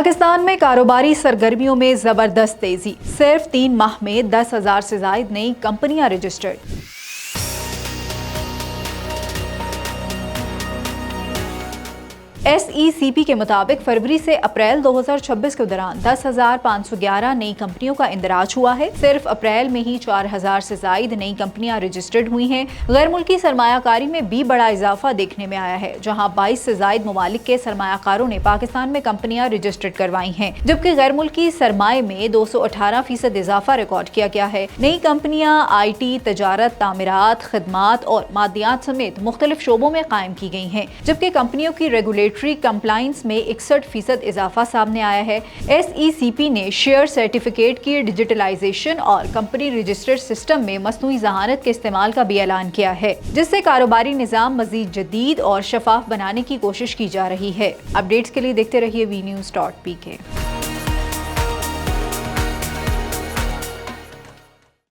پاکستان میں کاروباری سرگرمیوں میں زبردست تیزی، صرف 3 ماہ میں 10,000 سے زائد نئی کمپنیاں رجسٹرڈ۔ SECP کے مطابق فروری سے اپریل 2026 کے دوران 10,511 نئی کمپنیوں کا اندراج ہوا ہے۔ صرف اپریل میں ہی 4,000 سے زائد نئی کمپنیاں رجسٹرڈ ہوئی ہیں۔ غیر ملکی سرمایہ کاری میں بھی بڑا اضافہ دیکھنے میں آیا ہے، جہاں 22 سے زائد ممالک کے سرمایہ کاروں نے پاکستان میں کمپنیاں رجسٹرڈ کروائی ہیں، جبکہ غیر ملکی سرمائے میں 218% اضافہ ریکارڈ کیا گیا ہے۔ نئی کمپنیاں IT، تجارت، تعمیرات، خدمات اور مادیات سمیت مختلف شعبوں میں قائم کی گئی ہیں، جبکہ کمپنیوں کی ریگولیٹری کمپلائنس میں 61% اضافہ سامنے آیا ہے۔ SECP نے شیئر سرٹیفکیٹ کی ڈیجیٹلائزیشن اور کمپنی رجسٹر سسٹم میں مصنوعی ذہانت کے استعمال کا بھی اعلان کیا ہے، جس سے کاروباری نظام مزید جدید اور شفاف بنانے کی کوشش کی جا رہی ہے۔ اپڈیٹس کے لیے دیکھتے رہیے WeNews.pk۔